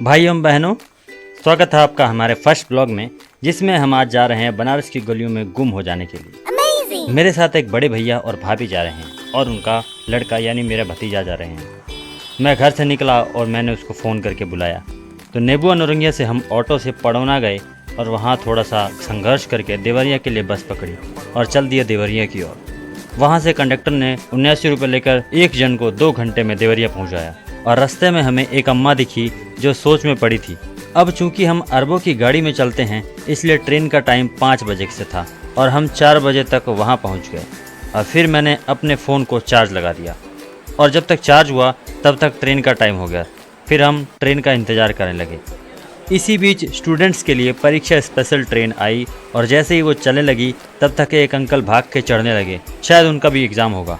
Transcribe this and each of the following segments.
भाइयों बहनों, स्वागत है आपका हमारे फर्स्ट ब्लॉग में, जिसमें हम आज जा रहे हैं बनारस की गलियों में गुम हो जाने के लिए। Amazing! मेरे साथ एक बड़े भैया और भाभी जा रहे हैं और उनका लड़का यानी मेरा भतीजा जा रहे हैं। मैं घर से निकला और मैंने उसको फ़ोन करके बुलाया तो नेबुआ नौरंगिया से हम ऑटो से पड़ौना गए और वहाँ थोड़ा सा संघर्ष करके देवरिया के लिए बस पकड़ी और चल दिया देवरिया की ओर। वहाँ से कंडक्टर ने 79 रुपये लेकर एक जन को 2 घंटे में देवरिया पहुँचाया और रास्ते में हमें एक अम्मा दिखी जो सोच में पड़ी थी। अब चूंकि हम अरबों की गाड़ी में चलते हैं इसलिए ट्रेन का टाइम 5 बजे से था और हम 4 बजे तक वहाँ पहुँच गए। और फिर मैंने अपने फ़ोन को चार्ज लगा दिया और जब तक चार्ज हुआ तब तक ट्रेन का टाइम हो गया। फिर हम ट्रेन का इंतज़ार करने लगे। इसी बीच स्टूडेंट्स के लिए परीक्षा स्पेशल ट्रेन आई और जैसे ही वो चलने लगी तब तक एक अंकल भाग के चढ़ने लगे, शायद उनका भी एग्ज़ाम होगा।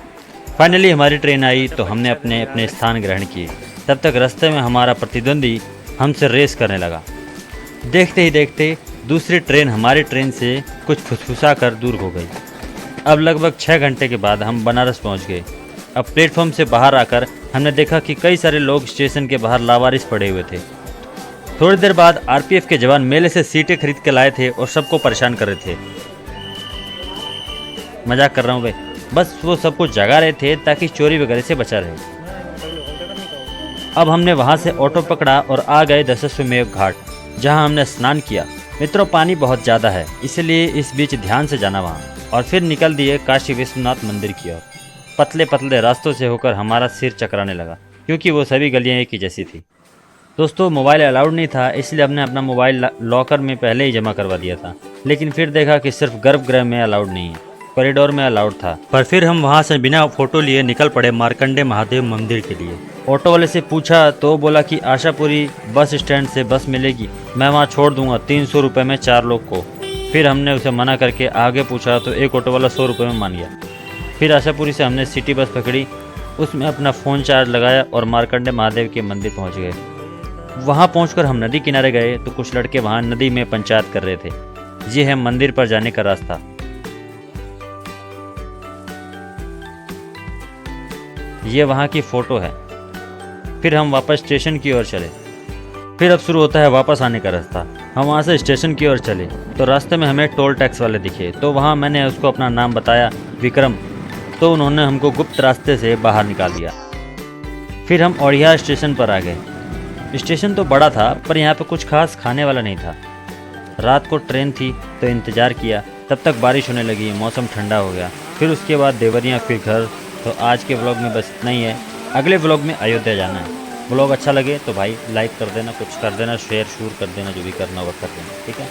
फाइनली हमारी ट्रेन आई तो हमने अपने अपने स्थान ग्रहण किए। तब तक रास्ते में हमारा प्रतिद्वंदी हमसे रेस करने लगा। देखते ही देखते दूसरी ट्रेन हमारी ट्रेन से कुछ फुसफुसा कर दूर हो गई। अब लगभग 6 घंटे के बाद हम बनारस पहुंच गए। अब प्लेटफॉर्म से बाहर आकर हमने देखा कि कई सारे लोग स्टेशन के बाहर लावारिस पड़े हुए थे। थोड़ी देर बाद आरपीएफ के जवान मेले से सीटें खरीद के लाए थे और सबको परेशान कर रहे थे। मजाक कर रहा हूँ भाई, बस वो सबको जगा रहे थे ताकि चोरी वगैरह से बचा रहे। अब हमने वहाँ से ऑटो पकड़ा और आ गए दशाश्वमेध घाट, जहाँ हमने स्नान किया। मित्रों, पानी बहुत ज़्यादा है इसलिए इस बीच ध्यान से जाना वहाँ। और फिर निकल दिए काशी विश्वनाथ मंदिर की ओर। पतले पतले रास्तों से होकर हमारा सिर चकराने लगा क्योंकि वो सभी गलियाँ एक ही जैसी थी। दोस्तों, मोबाइल अलाउड नहीं था इसलिए हमने अपना मोबाइल लॉकर में पहले ही जमा करवा दिया था, लेकिन फिर देखा कि सिर्फ गर्भगृह में अलाउड नहीं है, कॉरिडोर में अलाउड था। पर फिर हम वहाँ से बिना फोटो लिए निकल पड़े मार्कंडे महादेव मंदिर के लिए। ऑटो वाले से पूछा तो बोला कि आशापुरी बस स्टैंड से बस मिलेगी, मैं वहाँ छोड़ दूंगा 300 रुपये में 4 लोग को। फिर हमने उसे मना करके आगे पूछा तो एक ऑटो वाला 100 रुपये में मान गया। फिर आशापुरी से हमने सिटी बस पकड़ी, उसमें अपना फ़ोन चार्ज लगाया और मार्कंडे महादेव के मंदिर पहुँच गए। वहाँ पहुँचकर हम नदी किनारे गए तो कुछ लड़के वहाँ नदी में पंचायत कर रहे थे। ये है मंदिर पर जाने का रास्ता। ये वहाँ की फ़ोटो है। फिर हम वापस स्टेशन की ओर चले। फिर अब शुरू होता है वापस आने का रास्ता। हम वहाँ से स्टेशन की ओर चले तो रास्ते में हमें टोल टैक्स वाले दिखे, तो वहाँ मैंने उसको अपना नाम बताया, विक्रम। तो उन्होंने हमको गुप्त रास्ते से बाहर निकाल दिया। फिर हम ओड़िया स्टेशन पर आ गए। स्टेशन तो बड़ा था पर यहाँ पे कुछ खास खाने वाला नहीं था। रात को ट्रेन थी तो इंतज़ार किया, तब तक बारिश होने लगी, मौसम ठंडा हो गया। फिर उसके बाद देवरिया, फिर घर। तो आज के व्लॉग में बस इतना ही है। अगले व्लॉग में अयोध्या जाना है। व्लॉग अच्छा लगे तो भाई लाइक कर देना, कुछ कर देना, शेयर कर देना, जो भी करना होगा कर देना, ठीक है।